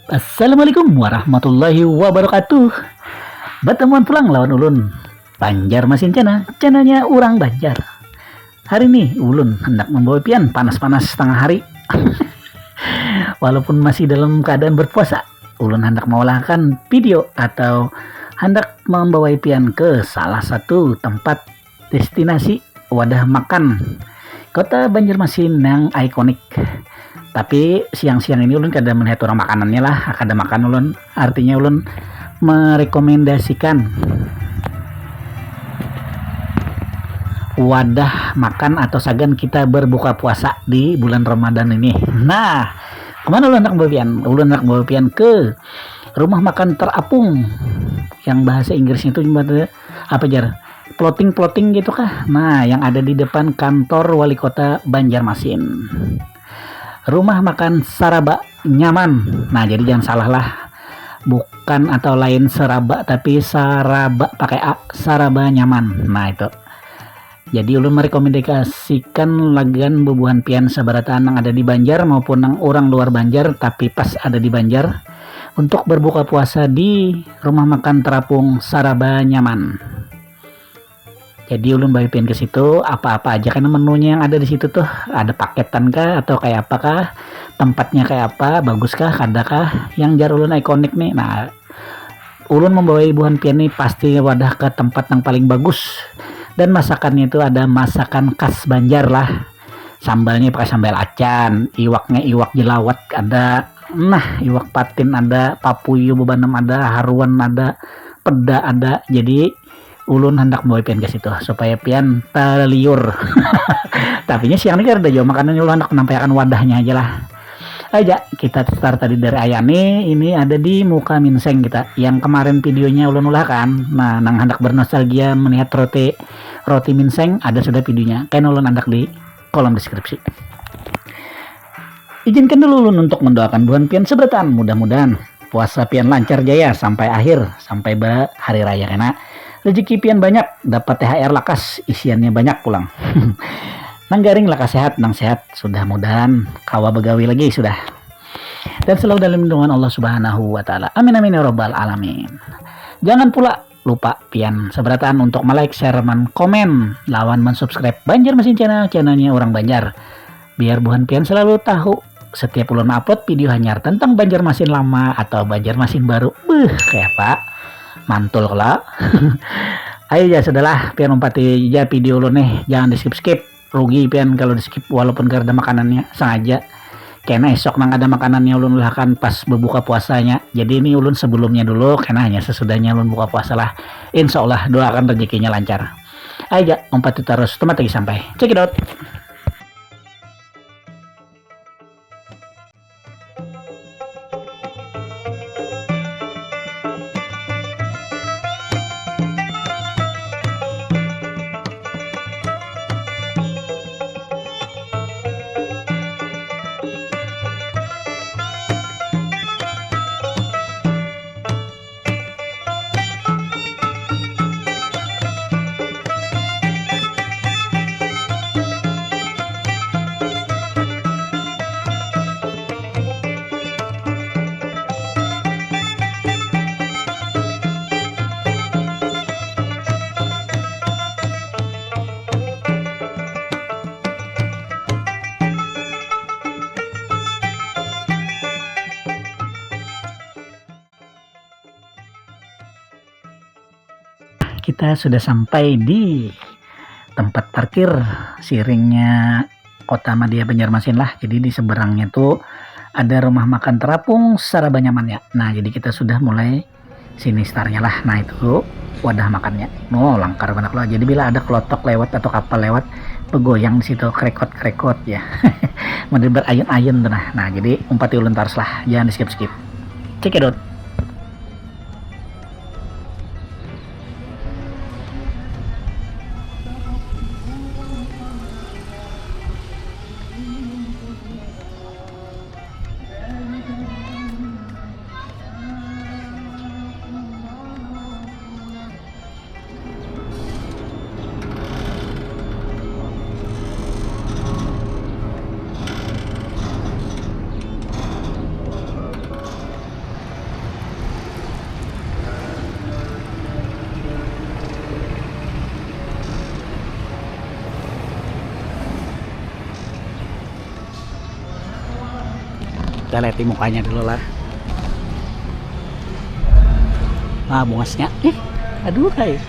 Assalamualaikum warahmatullahi wabarakatuh. Bertemuan pulang lawan ulun Banjarmasin channelnya Urang Banjar. Hari ini ulun hendak membawa pian panas-panas setengah hari. Walaupun masih dalam keadaan berpuasa, ulun hendak mengolahkan video atau hendak membawa pian ke salah satu tempat destinasi wadah makan kota Banjarmasin yang ikonik. Tapi siang-siang ini ulun kada melihat orang makanannya lah, kada makan ulun. Artinya ulun merekomendasikan wadah makan atau sagan kita berbuka puasa di bulan Ramadan ini. Nah, kemana ulun hendak bawa pian? Ulun hendak bawa pian ke rumah makan terapung, yang bahasa Inggrisnya itu apa jar? Plotting gitu kah? Nah, yang ada di depan kantor wali kota Banjarmasin. Rumah makan Saraba Nyaman. Nah, jadi jangan salah lah, bukan atau lain Seraba, tapi Saraba pakai A, Saraba Nyaman. Nah itu. Jadi ulun merekomendasikan lagan bubuhan pian sabarataan yang ada di Banjar maupun yang orang luar Banjar tapi pas ada di Banjar untuk berbuka puasa di rumah makan terapung Saraba Nyaman. Jadi ulun bawa pian ke situ, apa-apa aja karena menunya yang ada di situ tuh ada paketan kah atau kayak apakah, tempatnya kayak apa, bagus kah, kada kah, yang jar ulun ikonik nih. Nah, ulun membawa ibuan pian nih pasti wadah ke tempat yang paling bagus, dan masakannya itu ada masakan khas Banjar lah. Sambalnya pakai sambal acan, iwaknya iwak jelawat ada, nah iwak patin ada, papuyu bebanam ada, haruan ada, peda ada. Jadi ulun hendak bawa pian ke situ supaya pian terliur. Tapi siang ini kan ada jauh makanannya, ulun hendak menampilkan wadahnya aja lah. Aja kita start tadi dari Ayani. Ini ada di Muka Minseng kita yang kemarin videonya ulun ulah kan. Nah, nang hendak bernostalgia melihat roti minseng ada sudah videonya. Kan ulun hendak di kolom deskripsi. Izinkan dulu ulun untuk mendoakan buhan pian seberatan, mudah-mudahan puasa pian lancar jaya sampai akhir, sampai hari raya kena. Rezeki pian banyak, dapat THR lakas, isiannya banyak pulang. Nang garing lakas sehat, nang sehat sudah mudahan kawa begawi lagi sudah. Dan selalu dalam lindungan Allah Subhanahu wa taala. Amin amin ya rabbal alamin. Jangan pula lupa pian seberatan untuk like, share, komen, lawan subscribe Banjarmasin channelnya Urang Banjar. Biar buhan pian selalu tahu setiap ulun upload video hanyar tentang Banjarmasin lama atau Banjarmasin baru. Kayak apa? Mantul lah. Ayo ya sudahlah, pian umpati ya video lo nih, jangan di skip, rugi pian kalau di skip walaupun gak ada makanannya sengaja. Karena esok nang ada makanannya ulun lahkan pas berbuka puasanya. Jadi ini ulun sebelumnya dulu, karena hanya sesudahnya ulun buka puasa lah. Insya Allah doakan rezekinya lancar. Ayo ya umpati terus, temat lagi sampai. Check it out. Kita sudah sampai di tempat parkir siringnya kota Madia Banjarmasin lah. Jadi di seberangnya tuh ada rumah makan terapung Saraba Nyaman ya. Nah, jadi kita sudah mulai sini starnya lah. Nah itu wadah makannya. No, langkar banget loh. Jadi bila ada kelotok lewat atau kapal lewat, pegoyang di situ krekot ya. Bener berayun-ayun tuh nah. Nah jadi umpati ulun terus lah, jangan di skip. Cekidot. Kita lihat mukanya dulu lah. Ah bungasnya, aduh hai.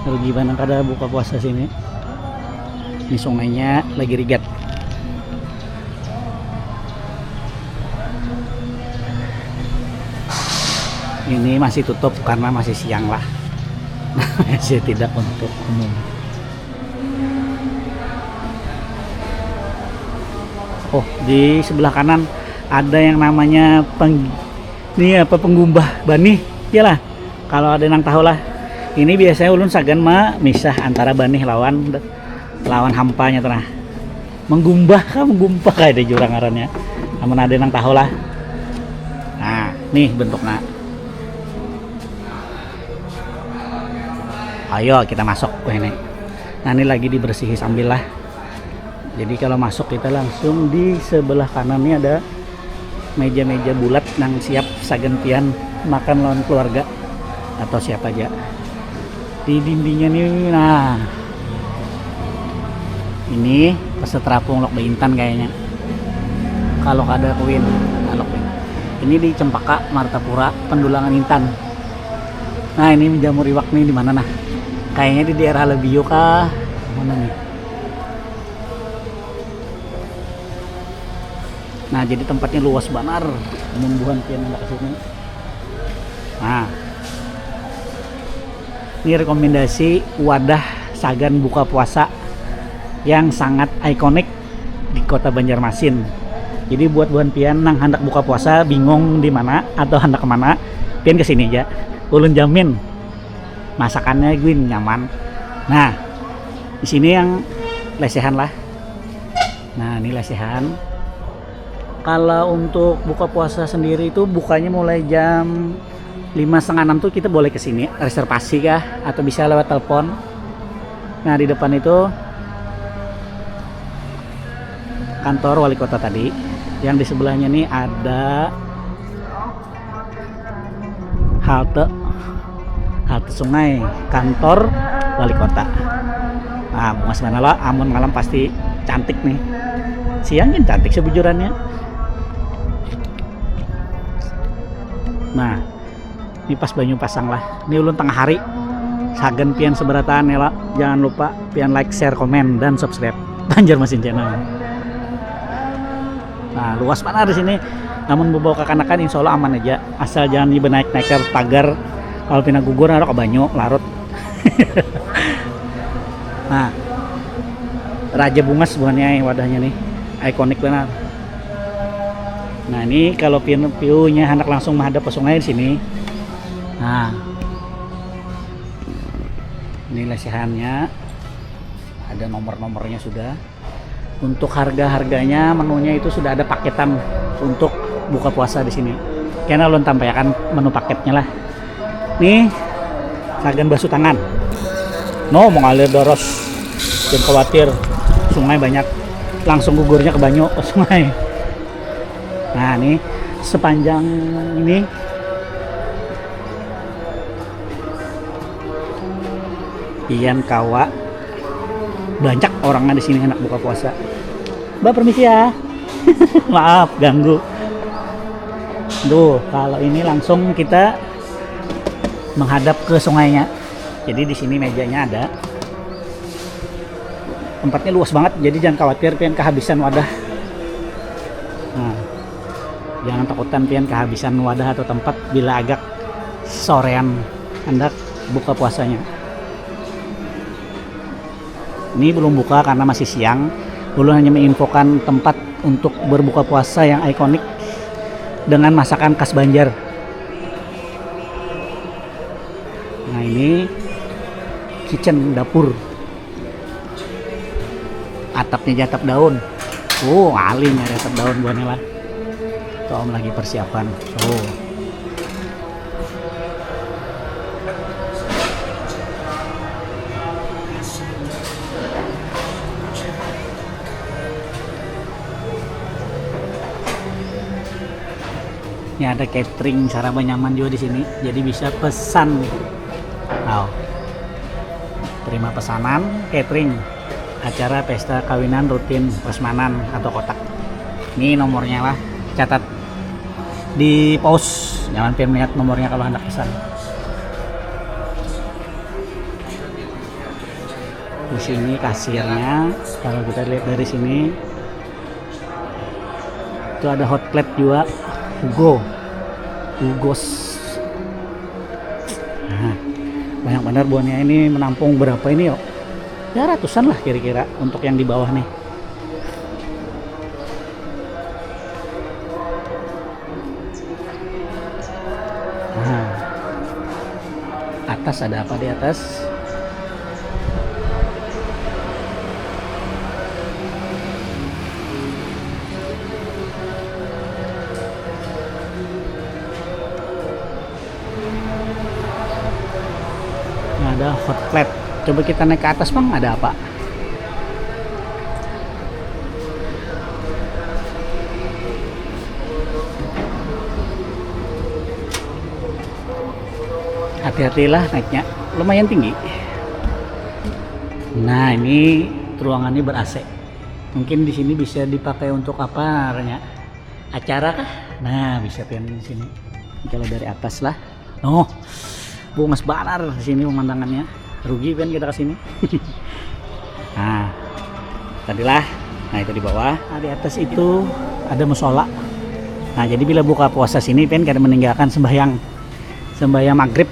Lalu gimana kada buka puasa sini? Di sungainya lagi rigat. Ini masih tutup karena masih siang lah. Masih tidak untuk umum. Oh di sebelah kanan ada yang namanya penggumbah bani, iyalah. Kalau ada yang tahu lah, ini biasanya ulun sagan misah antara bani lawan hampanya tenah. Menggumbah kayak ada jurang ngarannya. Namun ada yang tahu lah. Nah, nih bentuknya. Ayo kita masuk ke ini. Nah ini lagi dibersihi sambil lah. Jadi kalau masuk kita langsung di sebelah kanannya ada meja-meja bulat yang siap sagantian makan lawan keluarga atau siapa aja. Di dindingnya nih, nah ini peserta terapung lok Intan kayaknya. Kalau ada Queen, ini di Cempaka Martapura Pendulangan Intan. Nah ini jamur iwak nih di mana nah? Kayaknya di daerah Lebio kah? Mana nih? Nah jadi tempatnya luas banar, membuhan pian ke sini. Nah ini rekomendasi wadah sagan buka puasa yang sangat ikonik di kota Banjarmasin. Jadi buat buhan pian nang hendak buka puasa bingung di mana atau hendak kemana, pian kesini aja. Ulun jamin masakannya gue nyaman. Nah di sini yang lesehan lah. Nah ini lesehan. Kalau untuk buka puasa sendiri itu bukanya mulai jam 5:30 tuh kita boleh kesini reservasi kah atau bisa lewat telepon. Nah di depan itu kantor wali kota tadi, yang di sebelahnya nih ada halte sungai kantor wali kota. Nah bungas mana lah, amun malam pasti cantik nih, siangnya cantik sebujurannya. Nah ini pas banyu pasang lah, ini ulun tengah hari sagan pian seberataan ya lah. Jangan lupa pian like, share, komen, dan subscribe Banjarmasin channel. Nah luas mana di sini, namun bawa kekanakan insya Allah aman aja, asal jangan naik ke pagar. Kalau pina gugur ada ke banyu larut. Nah Raja Bungas bukannya wadahnya nih, ikonik benar. Nah ini kalau view-nya hendak langsung menghadap ke sungai di sini. Nah ini lesehannya, ada nomor-nomornya sudah. Untuk harga-harganya menunya itu sudah ada paketan untuk buka puasa di sini. Karena ulun tampilkan menu paketnya lah. Nih sagan basuh tangan. No mau ngalir doros, jangan khawatir, sungai banyak, langsung gugurnya ke banyu ke sungai. Nah ini sepanjang ini pian kawa banyak orangnya di sini hendak buka puasa. Mbak permisi ya. Maaf ganggu. Tuh kalau ini langsung kita menghadap ke sungainya. Jadi di sini mejanya ada. Tempatnya luas banget, jadi jangan khawatir pian kehabisan wadah. Nah, jangan takutan pian kehabisan wadah atau tempat bila agak sorean hendak buka puasanya. Ini belum buka karena masih siang. Ulun hanya menginfokan tempat untuk berbuka puasa yang ikonik dengan masakan khas Banjar. Nah, ini kitchen, dapur. Atapnya atap daun. Oh, alim ya atap daun buahnya lah. Tuh om lagi persiapan. Oh. Ini ada catering Saraba Nyaman juga di sini, jadi bisa pesan. Wow. Terima pesanan catering acara pesta kawinan rutin prasmanan atau kotak. Ini nomornya lah, catat di pause, jangan pengen lihat nomornya kalau hendak pesan. Di sini kasirnya, kalau kita lihat dari sini itu ada hot plate juga. Hugos. Nah, banyak benar buahnya. Ini menampung berapa ini yuk? Ya ratusan lah kira-kira untuk yang di bawah nih. Nah, atas ada apa di atas? Ada hot plate. Coba kita naik ke atas bang, ada apa? Hati-hatilah naiknya, lumayan tinggi. Nah, ini ruangannya ber-AC. Mungkin di sini bisa dipakai untuk apa namanya? Acara kah? Nah, bisa kan di sini. Kalau dari atas lah. Oh, bungas banar di sini pemandangannya. Rugi kan kita ke sini. Nah, tadilah. Nah, itu di bawah. Nah, di atas itu ada musola. Nah, jadi bila buka puasa sini kan kada meninggalkan sembahyang maghrib.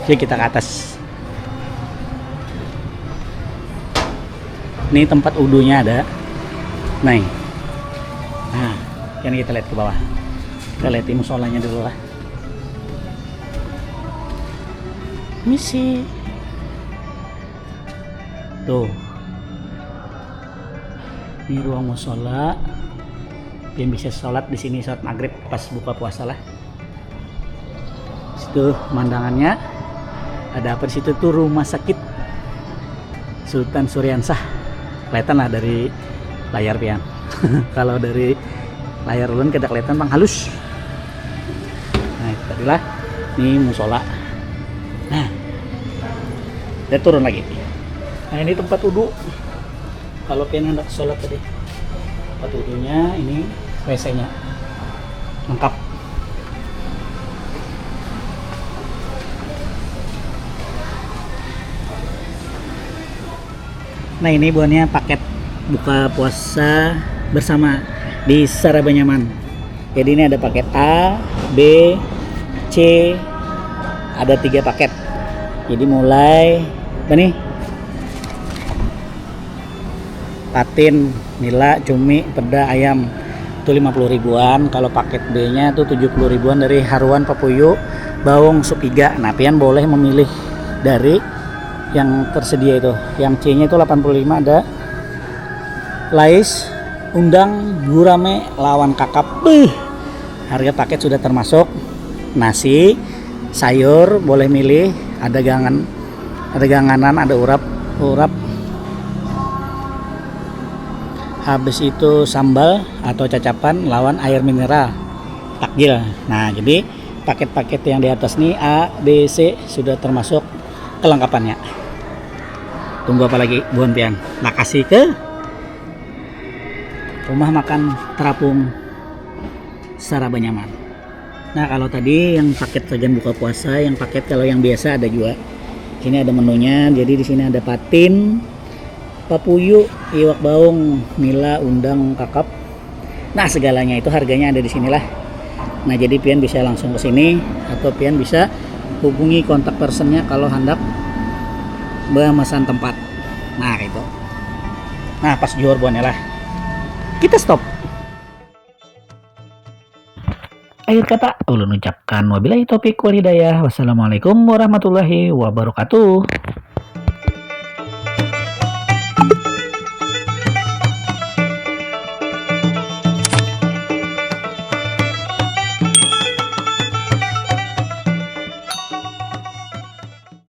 Jadi kita ke atas. Ini tempat udunya ada. Nah, kan kita lihat ke bawah. Kita lihat di musolanya dulu lah. Misi tuh, ini ruang musola yang bisa sholat di sini, sholat maghrib pas buka puasa lah. Situ pemandangannya ada apa di situ tuh, rumah sakit Sultan Suryansah. Kelihatan lah dari layar pian. Kalau dari layar ulun kita kelihatan bang halus. Nah, itu tadilah ini musola. Nah, kita turun lagi. Nah, ini tempat wudhu. Kalau pengen hendak sholat tadi, tempat wudhunya ini, WC-nya lengkap. Nah, ini buahnya paket buka puasa bersama di Saraba Nyaman. Jadi ini ada paket A, B, C, ada 3 paket. Jadi mulai apa nih? Patin, nila, cumi, peda, ayam itu 50 ribuan. Kalau paket B nya itu 70 ribuan dari haruan, papuyu, bawang, sup iga. Nah, pian boleh memilih dari yang tersedia itu. Yang C nya itu 85, ada lais, undang, gurame, lawan kakap. Harga paket sudah termasuk nasi, sayur boleh milih, ada ganganan, ada urap. Habis itu sambal atau cacapan lawan air mineral takjil. Nah, jadi paket-paket yang di atas nih A, B, C sudah termasuk kelengkapannya. Tunggu apa lagi buan pian? Makasih ke rumah makan terapung Saraba Nyaman. Nah, kalau tadi yang paket sajian buka puasa, yang paket kalau yang biasa ada juga. Sini ada menunya. Jadi di sini ada patin, papuyu, iwak baung, nila, undang, kakap. Nah, segalanya itu harganya ada di sinilah. Nah, jadi pian bisa langsung ke sini atau pian bisa hubungi kontak personnya kalau hendak memesan tempat. Nah itu, nah pas jual bonnya lah kita stop. Akhir kata ulun ucapkan wabillahi taufiq wal hidayah. Wassalamualaikum warahmatullahi wabarakatuh.